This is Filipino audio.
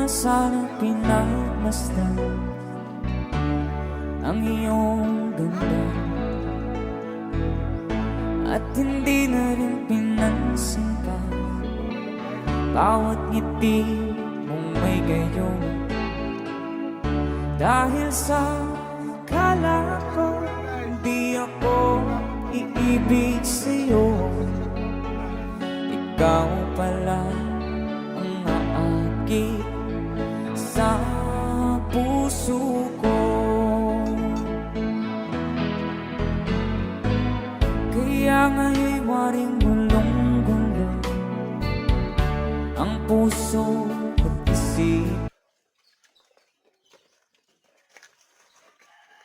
na sana pinagmasdan ang iyong ganda, at hindi na rin pinansin pa bawat ngiti mong may gayon. Dahil sa kala ko hindi ako iibig sa'yo, ikaw pala ang aakit sa puso ko. Kaya nga'y waring gulong-gulo ang puso